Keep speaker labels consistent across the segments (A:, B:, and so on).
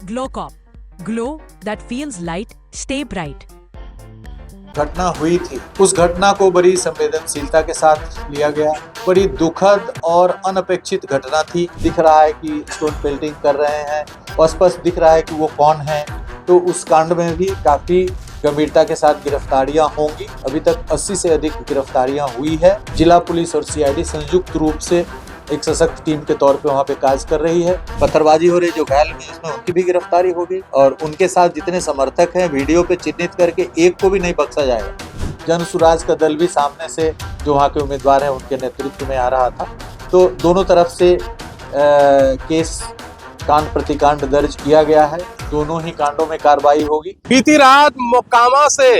A: GLOCOP, glow that feels light, stay bright.
B: घटना हुई थी, उस घटना को बड़ी संवेदनशीलता के साथ लिया गया। बड़ी दुखद और अनपेक्षित घटना थी। दिख रहा है कि स्टोन पेल्टिंग कर रहे हैं, स्पष्ट दिख रहा है कि वो कौन है। तो उस कांड में भी काफी गंभीरता के साथ गिरफ्तारियां होंगी। अभी तक 80 से अधिक गिरफ्तारियां हुई है। जिला पुलिस और सीआईडी संयुक्त रूप से एक सशक्त टीम के तौर पे वहाँ पे कार्य कर रही है। पत्थरबाजी हो रही जो घायल हुए इसमें उनकी भी गिरफ्तारी होगी और उनके साथ जितने समर्थक हैं वीडियो पे चिन्हित करके एक को भी नहीं बख्शा जाएगा। जन सुराज का दल भी सामने से जो वहाँ के उम्मीदवार हैं उनके नेतृत्व में आ रहा था। तो दोनों तरफ से केस कांड प्रतिकांड दर्ज किया गया है। दोनों ही कांडों में कार्रवाई होगी।
C: बीती रात मोकामा से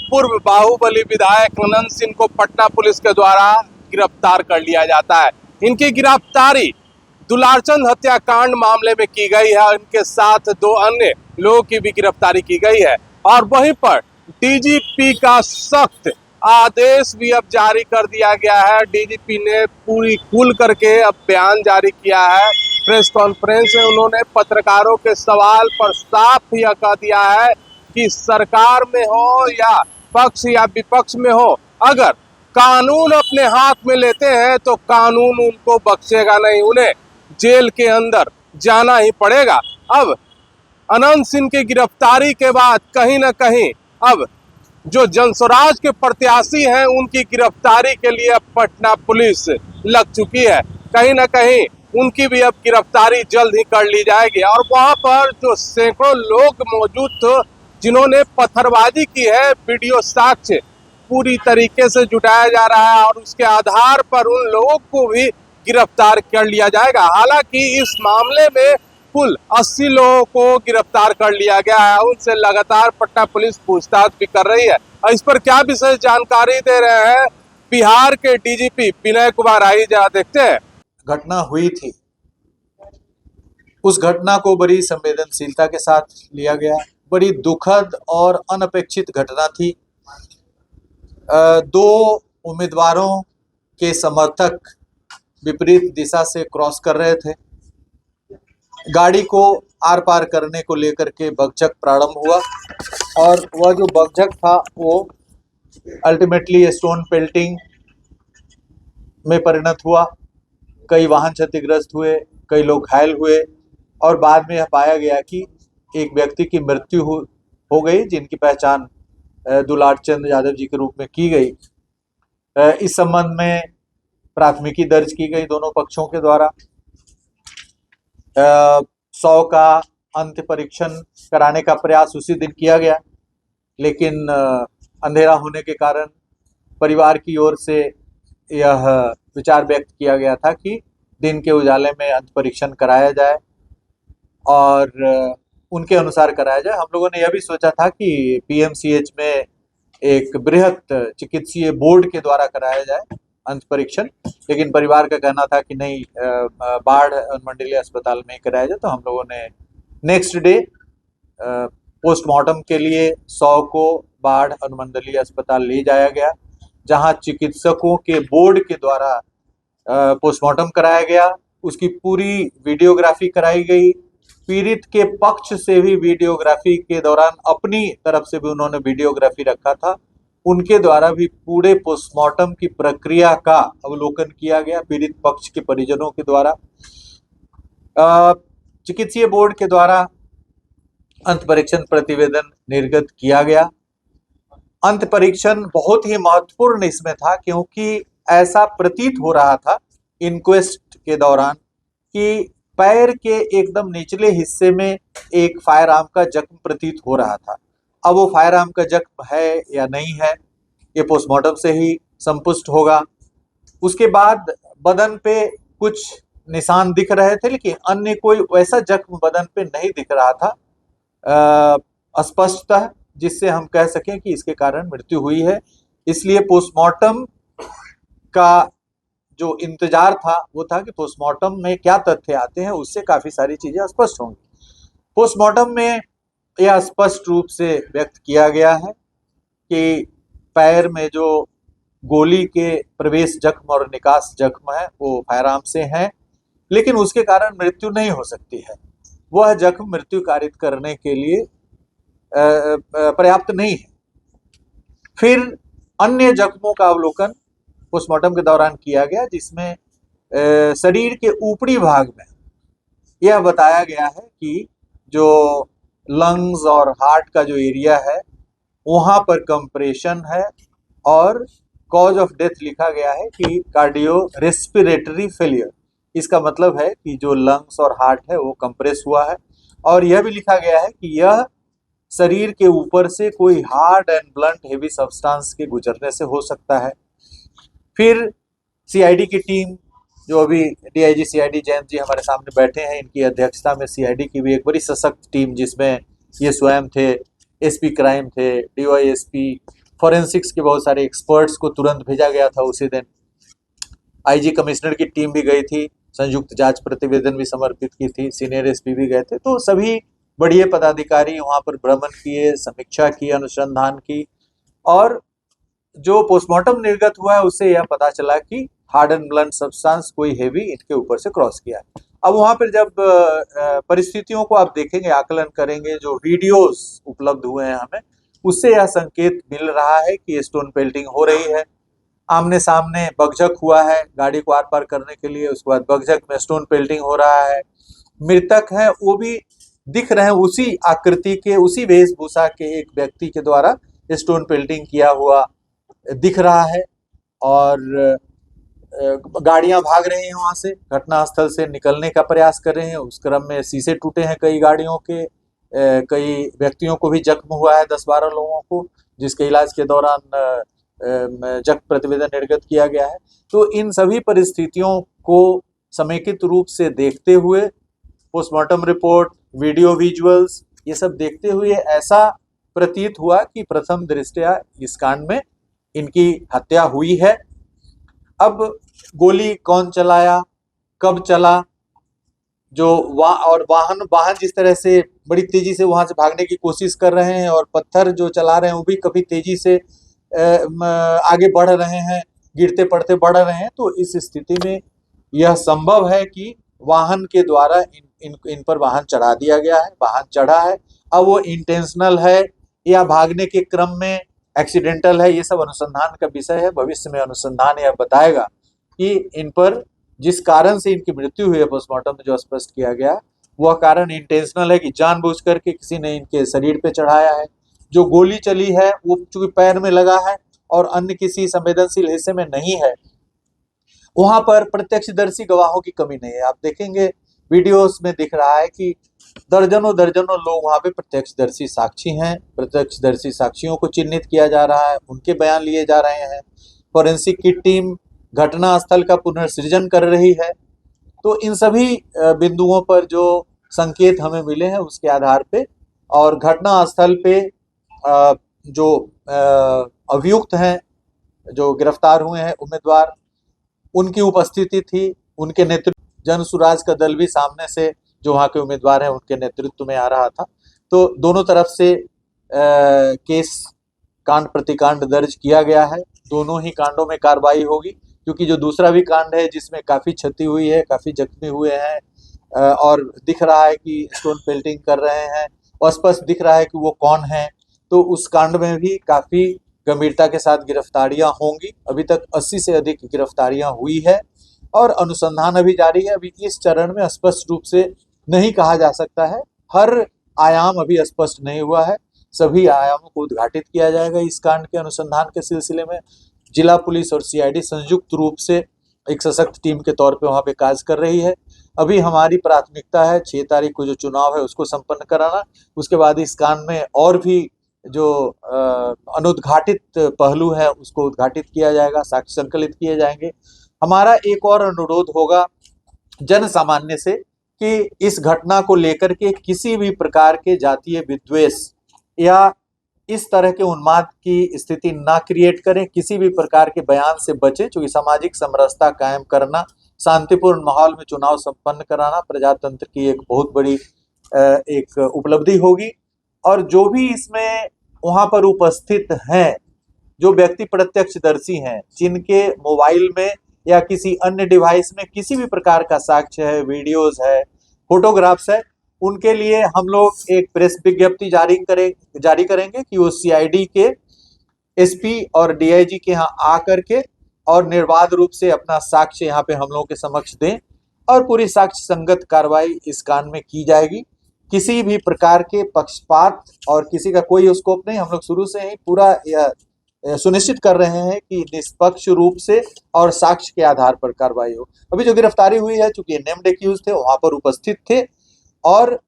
C: पूर्व बाहुबली विधायक अनंत सिंह को पटना पुलिस के द्वारा गिरफ्तार कर लिया जाता है। इनकी गिरफ्तारी दुलारचंद हत्याकांड मामले में की गई है। इनके साथ 2 अन्य लोगों की भी गिरफ्तारी की गई है और वहीं पर डीजीपी का सख्त आदेश भी अब जारी कर दिया गया है। डीजीपी ने पूरी खुल करके अब बयान जारी किया है। प्रेस कॉन्फ्रेंस में उन्होंने पत्रकारों के सवाल पर साफ यह कह दिया है कि सरकार में हो या पक्ष या विपक्ष में हो, अगर कानून अपने हाथ में लेते हैं तो कानून उनको बख्शेगा नहीं, उन्हें जेल के अंदर जाना ही पड़ेगा। अब अनंत सिंह की गिरफ्तारी के बाद कहीं ना कहीं अब जो जनस्वराज के प्रत्याशी हैं उनकी गिरफ्तारी के लिए अब पटना पुलिस लग चुकी है। कहीं ना कहीं उनकी भी अब गिरफ्तारी जल्द ही कर ली जाएगी और वहां पर जो सैकड़ों लोग मौजूद थे जिन्होंने पत्थरबाजी की है, वीडियो साक्ष्य पूरी तरीके से जुटाया जा रहा है और उसके आधार पर उन लोगों को भी गिरफ्तार कर लिया जाएगा। हालांकि इस मामले में कुल 80 लोगों को गिरफ्तार कर लिया गया है। उनसे लगातार पटना पुलिस पूछताछ भी कर रही है और इस पर क्या विशेष जानकारी दे रहे हैं बिहार के डीजीपी विनय कुमार। आइए जरा देखते हैं।
B: घटना हुई थी, उस घटना को बड़ी संवेदनशीलता के साथ लिया गया। बड़ी दुखद और अनपेक्षित घटना थी। 2 उम्मीदवारों के समर्थक विपरीत दिशा से क्रॉस कर रहे थे। गाड़ी को आर पार करने को लेकर के बकझक प्रारंभ हुआ और वह जो बकझक था वो अल्टीमेटली स्टोन पेल्टिंग में परिणत हुआ। कई वाहन क्षतिग्रस्त हुए, कई लोग घायल हुए और बाद में यह पाया गया कि एक व्यक्ति की मृत्यु हो गई जिनकी पहचान दुलारचंद यादव जी के रूप में की गई। इस संबंध में प्राथमिकी दर्ज की गई दोनों पक्षों के द्वारा। 100 का अंत्य परीक्षण कराने का प्रयास उसी दिन किया गया, लेकिन अंधेरा होने के कारण परिवार की ओर से यह विचार व्यक्त किया गया था कि दिन के उजाले में अंत्य परीक्षण कराया जाए और उनके अनुसार कराया जाए। हम लोगों ने यह भी सोचा था कि पीएमसीएच में एक बृहत चिकित्सीय बोर्ड के द्वारा कराया जाए अंत परीक्षण, लेकिन परिवार का कहना था कि नहीं, बाढ़ अनुमंडलीय अस्पताल में कराया जाए। तो हम लोगों ने नेक्स्ट डे पोस्टमार्टम के लिए 100 को बाढ़ अनुमंडलीय अस्पताल ले जाया गया, जहां चिकित्सकों के बोर्ड के द्वारा पोस्टमार्टम कराया गया। उसकी पूरी वीडियोग्राफी कराई गई। पीड़ित के पक्ष से भी वीडियोग्राफी के दौरान अपनी तरफ से भी उन्होंने वीडियोग्राफी रखा था। उनके द्वारा भी पूरे पोस्टमार्टम की प्रक्रिया का अवलोकन किया गया पीड़ित पक्ष के परिजनों के द्वारा। चिकित्सीय बोर्ड के द्वारा अंत परीक्षण प्रतिवेदन निर्गत किया गया। अंत परीक्षण बहुत ही महत्वपूर्ण इसमें था क्योंकि ऐसा प्रतीत हो रहा था इंक्वेस्ट के दौरान कि पैर के एकदम निचले हिस्से में एक फायर आर्म का जख्म प्रतीत हो रहा था। अब वो फायर आर्म का जख्म है या नहीं है ये पोस्टमार्टम से ही संपुष्ट होगा। उसके बाद बदन पे कुछ निशान दिख रहे थे, लेकिन अन्य कोई वैसा जख्म बदन पे नहीं दिख रहा था स्पष्टतः, जिससे हम कह सकें कि इसके कारण मृत्यु हुई है। इसलिए पोस्टमार्टम का जो इंतजार था वो था कि पोस्टमार्टम में क्या तथ्य आते हैं, उससे काफी सारी चीजें स्पष्ट होंगी। पोस्टमार्टम में यह स्पष्ट रूप से व्यक्त किया गया है कि पैर में जो गोली के प्रवेश जख्म और निकास जख्म है वो फायरआर्म से हैं, लेकिन उसके कारण मृत्यु नहीं हो सकती है। वह जख्म मृत्यु कारित करने के लिए पर्याप्त नहीं है। फिर अन्य जख्मों का अवलोकन पोस्टमार्टम के दौरान किया गया, जिसमें शरीर के ऊपरी भाग में यह बताया गया है कि जो लंग्स और हार्ट का जो एरिया है वहां पर कंप्रेशन है, और कॉज ऑफ डेथ लिखा गया है कि कार्डियो रेस्पिरेटरी फेलियर। इसका मतलब है कि जो लंग्स और हार्ट है वो कंप्रेस हुआ है, और यह भी लिखा गया है कि यह शरीर के ऊपर से कोई hard and blunt heavy substance के गुजरने से हो सकता है। फिर सीआईडी की टीम, जो अभी डीआईजी सीआईडी जैन जी हमारे सामने बैठे हैं, इनकी अध्यक्षता में सीआईडी की भी एक बड़ी सशक्त टीम, जिसमें ये स्वयं थे, एसपी क्राइम थे, डीवाईएसपी, फॉरेंसिक्स के बहुत सारे एक्सपर्ट्स को तुरंत भेजा गया था उसी दिन। आईजी कमिश्नर की टीम भी गई थी, संयुक्त जांच प्रतिवेदन भी समर्पित की थी, सीनियर एसपी भी गए थे। तो सभी बड़े पदाधिकारी वहां पर भ्रमण किए, समीक्षा की, अनुसंधान की, और जो पोस्टमार्टम निर्गत हुआ है उससे यह पता चला कि हार्ड एंड ब्लंट सब्सटेंस कोई हेवी इनके ऊपर से क्रॉस किया है। अब वहां पर जब परिस्थितियों को आप देखेंगे, आकलन करेंगे, जो वीडियोस उपलब्ध हुए हैं हमें, उससे यह संकेत मिल रहा है कि स्टोन पेल्टिंग हो रही है। आमने सामने बगझक हुआ है गाड़ी को आर पार करने के लिए, उसके बाद बगझक में स्टोन पेल्टिंग हो रहा है। मृतक है वो भी दिख रहे हैं उसी आकृति के, उसी वेशभूषा के एक व्यक्ति के द्वारा स्टोन पेल्टिंग किया हुआ दिख रहा है, और गाड़ियां भाग रही हैं वहां से, घटनास्थल से निकलने का प्रयास कर रहे हैं। उस क्रम में शीशे टूटे हैं कई गाड़ियों के, कई व्यक्तियों को भी जख्म हुआ है, 10-12 लोगों को, जिसके इलाज के दौरान जख्म प्रतिवेदन निर्गत किया गया है। तो इन सभी परिस्थितियों को समेकित रूप से देखते हुए, पोस्टमार्टम रिपोर्ट, वीडियो विजुअल्स, ये सब देखते हुए ऐसा प्रतीत हुआ कि प्रथम दृष्टया इस कांड में इनकी हत्या हुई है। अब गोली कौन चलाया, कब चला, जो और वाहन जिस तरह से बड़ी तेजी से वहां से भागने की कोशिश कर रहे हैं, और पत्थर जो चला रहे हैं वो भी कभी तेजी से आगे बढ़ रहे हैं, गिरते पड़ते बढ़ रहे हैं। तो इस स्थिति में यह संभव है कि वाहन के द्वारा इन पर वाहन चढ़ा दिया गया है, वाहन चढ़ा है। अब वो इंटेंशनल है या भागने के क्रम में एक्सीडेंटल है, ये सब अनुसंधान का विषय है। भविष्य में अनुसंधान यह बताएगा कि इन पर जिस कारण से इनकी मृत्यु हुई है, पोस्टमार्टम में जो स्पष्ट किया गया, वह कारण इंटेंशनल है कि जानबूझ करके किसी ने इनके शरीर पे चढ़ाया है। जो गोली चली है वो चूंकि पैर में लगा है और अन्य किसी संवेदनशील हिस्से में नहीं है, वहां पर प्रत्यक्षदर्शी गवाहों की कमी नहीं है। आप देखेंगे वीडियोस में दिख रहा है कि दर्जनों लोग वहां पे प्रत्यक्षदर्शी साक्षी हैं। प्रत्यक्षदर्शी साक्षियों को चिन्हित किया जा रहा है, उनके बयान लिए जा रहे हैं। फॉरेंसिक की टीम घटना स्थल का पुनर्सृजन कर रही है। तो इन सभी बिंदुओं पर जो संकेत हमें मिले हैं उसके आधार पे, और घटना स्थल पे जो अभियुक्त हैं, जो गिरफ्तार हुए हैं उम्मीदवार, उनकी उपस्थिति थी, उनके नेतृत्व, जन सुराज का दल भी सामने से जो वहाँ के उम्मीदवार हैं उनके नेतृत्व में आ रहा था। तो दोनों तरफ से केस कांड प्रतिकांड दर्ज किया गया है। दोनों ही कांडों में कार्रवाई होगी, क्योंकि जो दूसरा भी कांड है जिसमें काफ़ी क्षति हुई है, काफ़ी जख्मी हुए हैं, और दिख रहा है कि स्टोन पेल्टिंग कर रहे हैं, स्पष्ट दिख रहा है कि वो कौन है। तो उस कांड में भी काफ़ी गंभीरता के साथ गिरफ्तारियां होंगी। अभी तक 80 से अधिक गिरफ्तारियां हुई है, और अनुसंधान अभी जारी है। अभी इस चरण में स्पष्ट रूप से नहीं कहा जा सकता है, हर आयाम अभी स्पष्ट नहीं हुआ है। सभी आयामों को उद्घाटित किया जाएगा इस कांड के अनुसंधान के सिलसिले में। जिला पुलिस और सीआईडी संयुक्त रूप से एक सशक्त टीम के तौर पे वहाँ पे कार्य कर रही है। अभी हमारी प्राथमिकता है 6 तारीख को जो चुनाव है उसको संपन्न कराना। उसके बाद इस कांड में और भी जो अनुद्घाटित पहलू है उसको उद्घाटित किया जाएगा, साक्ष्य संकलित किए जाएंगे। हमारा एक और अनुरोध होगा जन सामान्य से कि इस घटना को लेकर के किसी भी प्रकार के जातीय विद्वेष या इस तरह के उन्माद की स्थिति ना क्रिएट करें, किसी भी प्रकार के बयान से बचें, क्योंकि सामाजिक समरसता कायम करना, शांतिपूर्ण माहौल में चुनाव संपन्न कराना प्रजातंत्र की एक बहुत बड़ी एक उपलब्धि होगी। और जो भी इसमें वहां पर उपस्थित हैं, जो व्यक्ति प्रत्यक्षदर्शी हैं, जिनके मोबाइल में या किसी अन्य डिवाइस में किसी भी प्रकार का साक्ष्य है, वीडियोज है, फोटोग्राफ्स है, उनके लिए हम लोग एक प्रेस विज्ञप्ति जारी करेंगे कि वो सीआईडी के एसपी और डीआईजी के यहाँ आ करके और निर्बाध रूप से अपना साक्ष्य यहाँ पे हम लोगों के समक्ष दें और पूरी साक्ष्य संगत कार्रवाई इस कांड में की जाएगी। किसी भी प्रकार के पक्षपात और किसी का कोई स्कोप नहीं। हम लोग शुरू से ही पूरा यह सुनिश्चित कर रहे हैं कि निष्पक्ष रूप से और साक्ष्य के आधार पर कार्रवाई हो। अभी जो गिरफ्तारी हुई है, चूंकि नेम्ड एक्यूज थे, वहां पर उपस्थित थे और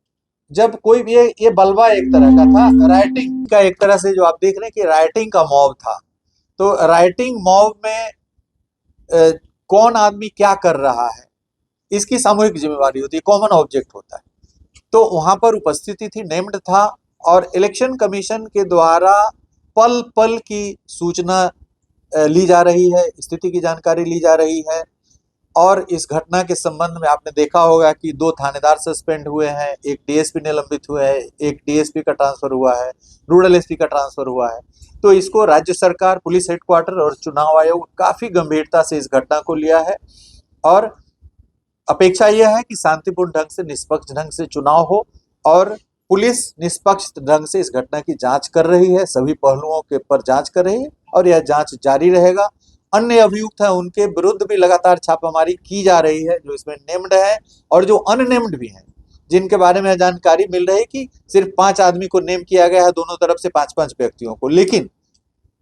B: जब कोई भी ये बलवा एक तरह का था, राइटिंग का एक तरह से जो आप देख रहे हैं कि राइटिंग का मॉब था। तो राइटिंग मॉब में कौन आदमी क्या कर रहा है इसकी सामूहिक जिम्मेवारी होती है, कॉमन ऑब्जेक्ट होता है। तो वहां पर उपस्थिति थी, नेम्ड था और इलेक्शन कमीशन के द्वारा पल पल की सूचना ली जा रही है, स्थिति की जानकारी ली जा रही है। और इस घटना के संबंध में आपने देखा होगा कि 2 थानेदार सस्पेंड हुए हैं, एक डीएसपी निलंबित हुए हैं, एक डीएसपी का ट्रांसफर हुआ है, रूरल एसपी का ट्रांसफर हुआ है। तो इसको राज्य सरकार, पुलिस हेडक्वार्टर और चुनाव आयोग काफी गंभीरता से इस घटना को लिया है और अपेक्षा यह है कि शांतिपूर्ण ढंग से, निष्पक्ष ढंग से चुनाव हो और पुलिस निष्पक्ष ढंग से इस घटना की जांच कर रही है, सभी पहलुओं के पर जांच कर रही है और यह जांच जारी रहेगा। अन्य अभियुक्त हैं उनके विरुद्ध भी लगातार छापामारी की जा रही है, जो इसमें नेम्ड है और जो अननेम्ड भी हैं, जिनके बारे में जानकारी मिल रही है कि सिर्फ 5 आदमी को नेम किया गया है, दोनों तरफ से 5-5 व्यक्तियों को। लेकिन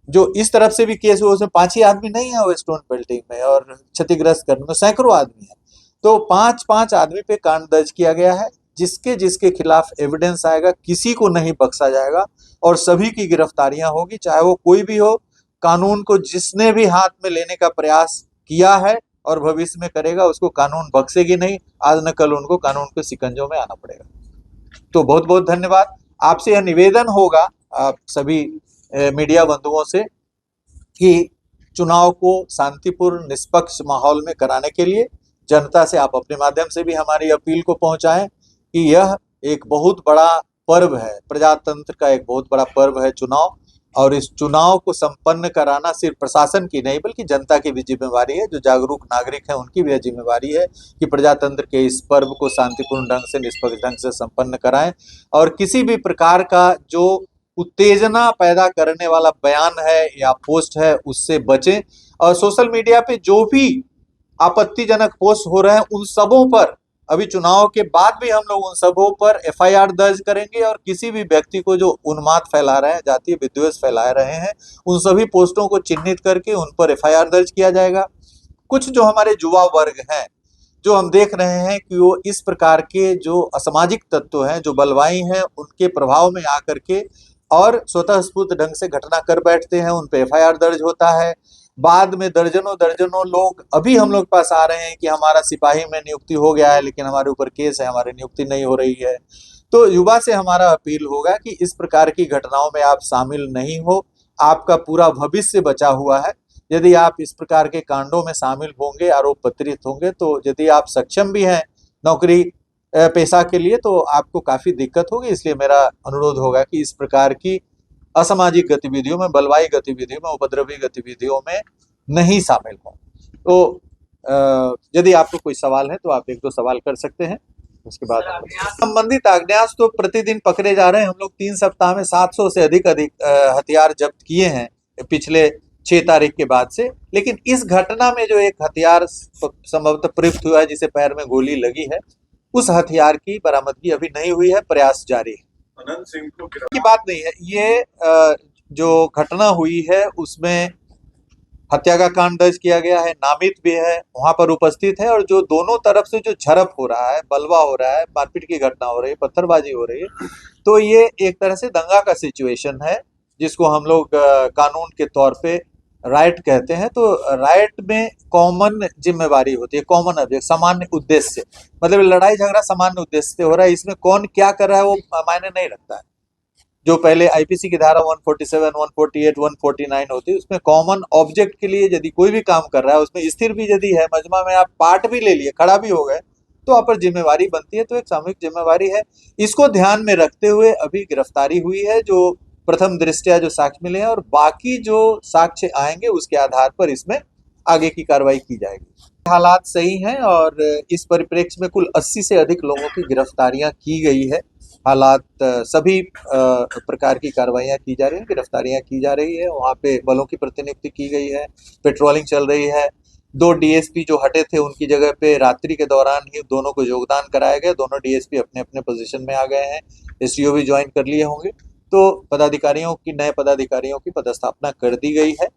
B: जो इस तरफ से भी केस हुआ उसमें 5 ही आदमी नहीं है, वो स्टोन पेल्टिंग में और क्षतिग्रस्त करने में सैकड़ों आदमी है। तो 5-5 आदमी पे कांड दर्ज किया गया है। जिसके खिलाफ एविडेंस आएगा किसी को नहीं बख्शा जाएगा और सभी की गिरफ्तारियां होगी, चाहे वो कोई भी हो। कानून को जिसने भी हाथ में लेने का प्रयास किया है और भविष्य में करेगा, उसको कानून बख्शेगी नहीं। आज न कल उनको कानून के शिकंजों में आना पड़ेगा। तो बहुत बहुत धन्यवाद। आपसे यह निवेदन होगा आप सभी मीडिया बंधुओं से कि चुनाव को शांतिपूर्ण निष्पक्ष माहौल में कराने के लिए जनता से आप अपने माध्यम से भी हमारी अपील को पहुंचाएं कि यह एक बहुत बड़ा पर्व है, प्रजातंत्र का एक बहुत बड़ा पर्व है चुनाव। और इस चुनाव को संपन्न कराना सिर्फ प्रशासन की नहीं बल्कि जनता की भी जिम्मेवारी है। जो जागरूक नागरिक हैं उनकी भी जिम्मेवारी है कि प्रजातंत्र के इस पर्व को शांतिपूर्ण ढंग से, निष्पक्ष ढंग से संपन्न कराएं और किसी भी प्रकार का जो उत्तेजना पैदा करने वाला बयान है या पोस्ट है उससे बचें। और सोशल मीडिया पे जो भी आपत्तिजनक पोस्ट हो रहे हैं उन सबों पर, अभी चुनाव के बाद भी हम लोग उन सबों पर एफआईआर दर्ज करेंगे और किसी भी व्यक्ति को जो उन्माद फैला रहे हैं, जातीय विद्वेष फैला रहे हैं, उन सभी पोस्टों को चिन्हित करके उन पर एफआईआर दर्ज किया जाएगा। कुछ जो हमारे युवा वर्ग हैं, जो हम देख रहे हैं कि वो इस प्रकार के जो असामाजिक तत्व हैं, जो बलवाई हैं, उनके प्रभाव में आकर के और स्वतः स्फूर्त ढंग से घटना कर बैठते हैं, उन पर एफआईआर दर्ज होता है। बाद में दर्जनों लोग अभी हम लोग के पास आ रहे हैं कि हमारा सिपाही में नियुक्ति हो गया है लेकिन हमारे ऊपर केस है, हमारी नियुक्ति नहीं हो रही है। तो युवा से हमारा अपील होगा कि इस प्रकार की घटनाओं में आप शामिल नहीं हो, आपका पूरा भविष्य बचा हुआ है। यदि आप इस प्रकार के कांडों में शामिल होंगे, आरोप पत्रित होंगे, तो यदि आप सक्षम भी हैं नौकरी पेशा के लिए तो आपको काफी दिक्कत होगी। इसलिए मेरा अनुरोध होगा कि इस प्रकार की असामाजिक गतिविधियों में, बलवाई गतिविधियों में, उपद्रवी गतिविधियों में नहीं शामिल हों। तो यदि आपको कोई सवाल है तो आप 1-2 सवाल कर सकते हैं। उसके बाद संबंधित अज्ञात तो प्रतिदिन पकड़े जा रहे हैं। हम लोग 3 सप्ताह में 700 से अधिक हथियार जब्त किए हैं पिछले 6 तारीख के बाद से। लेकिन इस घटना में जो एक हथियार संभवतः प्रयुक्त हुआ है, जिसे पैर में गोली लगी है, उस हथियार की बरामदगी अभी नहीं हुई है, प्रयास जारी है। अनंत सिंह की बात नहीं है, ये जो घटना हुई है उसमें हत्या का कांड दर्ज किया गया है, नामित भी है, वहां पर उपस्थित है। और जो दोनों तरफ से जो झड़प हो रहा है, बलवा हो रहा है, मारपीट की घटना हो रही है, पत्थरबाजी हो रही है, तो ये एक तरह से दंगा का सिचुएशन है, जिसको हम लोग कानून के तौर पे राइट कहते हैं। तो राइट में कॉमन जिम्मेवारी होती है, कॉमन ऑब्जेक्ट, सामान्य उद्देश्य, मतलब लड़ाई झगड़ा सामान्य उद्देश्य से हो रहा है। इसमें कौन क्या कर रहा है वो मायने नहीं रखता है। जो पहले आईपीसी की धारा 147, 148, 149 होती है, उसमें कॉमन ऑब्जेक्ट के लिए यदि कोई भी काम कर रहा है, उसमें स्थिर भी यदि है, मजमा में आप पार्ट भी ले लिए, खड़ा भी हो गए, तो आप पर जिम्मेवारी बनती है। तो एक सामूहिक जिम्मेवारी है। इसको ध्यान में रखते हुए अभी गिरफ्तारी हुई है, जो प्रथम दृष्टया जो साक्ष्य मिले हैं, और बाकी जो साक्ष्य आएंगे उसके आधार पर इसमें आगे की कार्रवाई की जाएगी। हालात सही हैं और इस परिप्रेक्ष्य में कुल 80 से अधिक लोगों की गिरफ्तारियां की गई है। हालात सभी प्रकार की कार्रवाइयां की जा रही हैं, गिरफ्तारियां की जा रही है। वहाँ पे बलों की प्रतिनियुक्ति की गई है, पेट्रोलिंग चल रही है। 2 डीएसपी जो हटे थे उनकी जगह पे रात्रि के दौरान ही दोनों को योगदान कराया गया। दोनों डीएसपी अपने अपने पोजीशन में आ गए हैं, एसडीओ भी ज्वाइन कर लिए होंगे। तो नए पदाधिकारियों की पदस्थापना कर दी गई है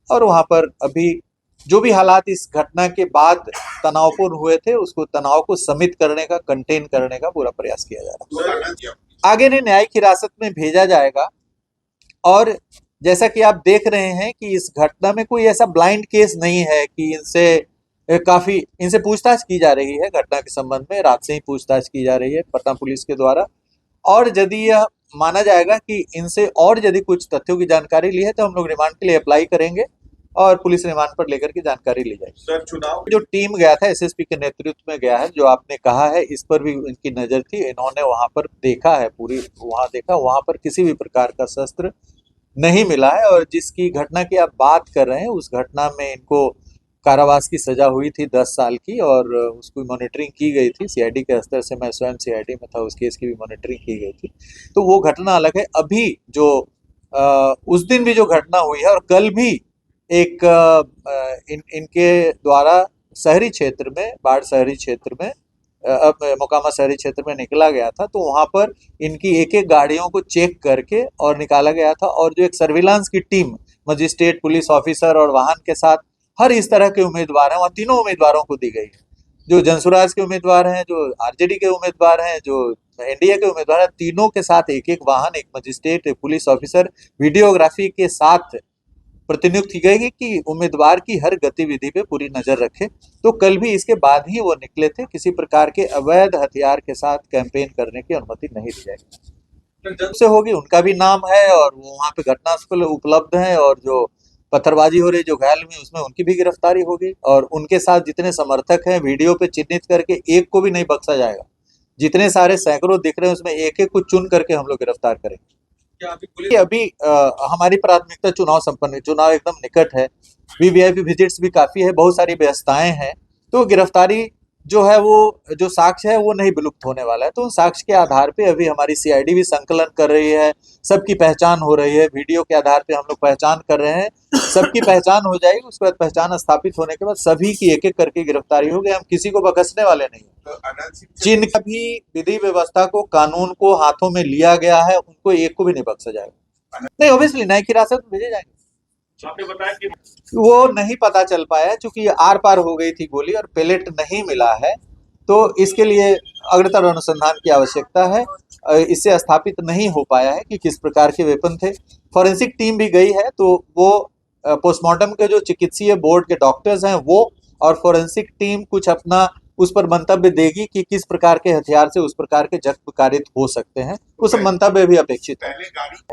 B: और वहाँ पर अभी जो भी हालात इस घटना के बाद तनावपूर्ण हुए थे उसको तनाव को समित करने का, कंटेन करने का पूरा प्रयास किया जा रहा है। आगे ने न्यायिक हिरासत में भेजा जाएगा और जैसा कि आप देख रहे हैं कि इस घटना में कोई ऐसा ब्लाइंड केस नहीं है कि इनसे पूछताछ की जा रही है। घटना के संबंध में रात से ही पूछताछ की जा रही है पटना पुलिस के द्वारा और यदि यह माना जाएगा कि इनसे और यदि कुछ तथ्यों की जानकारी ली है तो हम लोग रिमांड के लिए अप्लाई करेंगे और पुलिस रिमांड पर लेकर के जानकारी ली जाएगी।
D: सर, चुनाव
B: जो टीम गया था एसएसपी के नेतृत्व में गया है, जो आपने कहा है इस पर भी इनकी नजर थी। इन्होंने वहां पर देखा है, वहां पर किसी भी प्रकार का शस्त्र नहीं मिला है और जिसकी घटना की आप बात कर रहे हैं उस घटना में इनको कारावास की सजा हुई थी 10 साल की और उसकी मॉनिटरिंग की गई थी सीआईडी के स्तर से। मैं स्वयं सीआईडी में था, उस केस की भी मॉनिटरिंग की गई थी। तो वो घटना अलग है। अभी जो उस दिन भी जो घटना हुई है और कल भी एक इनके द्वारा शहरी क्षेत्र में, बाढ़ शहरी क्षेत्र में, मोकामा शहरी क्षेत्र में निकला गया था तो वहां पर इनकी एक एक गाड़ियों को चेक करके और निकाला गया था और जो एक सर्विलांस की टीम मजिस्ट्रेट, पुलिस ऑफिसर और वाहन के साथ हर इस तरह के उम्मीदवार हैं, वहाँ तीनों उम्मीदवारों को दी गई है। जो जनसुराज के उम्मीदवार हैं, जो आरजेडी के उम्मीदवार हैं, जो एनडीए के उम्मीदवार हैं, तीनों के साथ एक एक वाहन, एक मजिस्ट्रेट, एक पुलिस ऑफिसर वीडियोग्राफी के साथ प्रतिनियुक्त की गई कि उम्मीदवार की हर गतिविधि पे पूरी नजर रखे। तो कल भी इसके बाद ही वो निकले थे। किसी प्रकार के अवैध हथियार के साथ कैंपेन करने की अनुमति नहीं दी जाएगी। जब से होगी उनका भी नाम है और वो वहाँ पे घटनास्थल उपलब्ध है और जो पत्थरबाजी हो रही, जो घायल हुई, उसमें उनकी भी गिरफ्तारी होगी और उनके साथ जितने समर्थक हैं वीडियो पे चिन्हित करके एक को भी नहीं बख्शा जाएगा। जितने सारे सैकड़ों दिख रहे हैं उसमें एक एक को चुन करके हम लोग गिरफ्तार करेंगे। अभी हमारी प्राथमिकता चुनाव एकदम निकट है। वीवीआईपी विजिट्स भी काफी है, बहुत सारी व्यवस्थाएं हैं। तो गिरफ्तारी जो है वो जो साक्ष्य है वो नहीं विलुप्त होने वाला है। तो उन साक्ष्य के आधार पे अभी हमारी सीआईडी भी संकलन कर रही है, सबकी पहचान हो रही है। वीडियो के आधार पे हम लोग पहचान कर रहे हैं, सबकी पहचान हो जाएगी। उसके बाद पहचान स्थापित होने के बाद सभी की एक एक करके गिरफ्तारी होगी। हम किसी को बख्शने वाले नहीं है। जिनका भी विधि व्यवस्था को, कानून को हाथों में लिया गया है उनको एक को भी नहीं बख्शा जाएगा। नहीं, ऑब्वियसली न्यायिक हिरासत में भेजे जाएंगे।
D: आपने बताया कि
B: वो नहीं पता चल पाया क्योंकि आर पार हो गई थी गोली और पेलेट नहीं मिला है। तो इसके लिए अग्रतर अनुसंधान की आवश्यकता है। इससे स्थापित नहीं हो पाया है कि किस प्रकार के वेपन थे। फॉरेंसिक टीम भी गई है तो वो पोस्टमार्टम के जो चिकित्सीय बोर्ड के डॉक्टर्स हैं वो और फॉरेंसिक टीम कुछ अपना उस पर मंतव्य देगी कि किस प्रकार के हथियार से उस प्रकार के जख्म कारित हो सकते हैं। उस मंतव्य भी अपेक्षित है।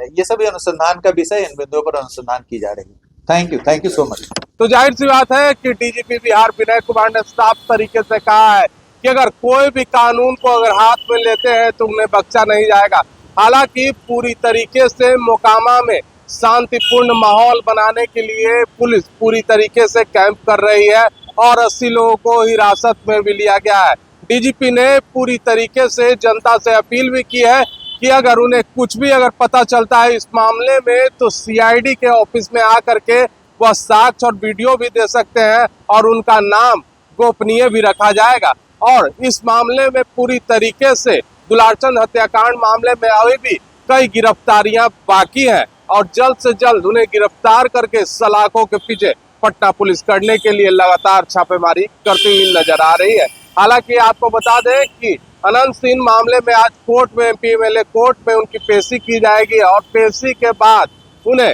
B: ये सभी अनुसंधान का विषय, इन बिंदुओं पर अनुसंधान की जा रही है। Thank you so much.
C: तो जाहिर सी बात है कि डीजीपी बिहार विनय कुमार ने साफ तरीके से कहा है कि अगर कोई भी कानून को अगर हाथ में लेते हैं तो उन्हें बख्शा नहीं जाएगा। हालांकि पूरी तरीके से मोकामा में शांतिपूर्ण माहौल बनाने के लिए पुलिस पूरी तरीके से कैंप कर रही है और 80 लोगों को हिरासत में भी लिया गया है। डीजीपी ने पूरी तरीके से जनता से अपील भी की है कि अगर उन्हें कुछ भी अगर पता चलता है इस मामले में तो सीआईडी के ऑफिस में आकर के वह साक्ष्य और वीडियो भी दे सकते हैं और उनका नाम गोपनीय भी रखा जाएगा। और इस मामले में पूरी तरीके से दुलारचंद हत्याकांड मामले में अभी भी कई गिरफ्तारियां बाकी हैं और जल्द से जल्द उन्हें गिरफ्तार करके सलाखों के पीछे पटना पुलिस करने के लिए लगातार छापेमारी करती हुई नजर आ रही है। हालांकि आपको बता दें कि अनंत सिंह मामले में आज कोर्ट में, एमपी एमएलए कोर्ट में उनकी पेशी की जाएगी और पेशी के बाद उन्हें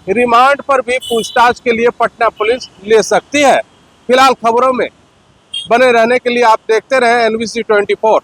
C: रिमांड पर भी पूछताछ के लिए पटना पुलिस ले सकती है। फिलहाल खबरों में बने रहने के लिए आप देखते रहे NBC 24।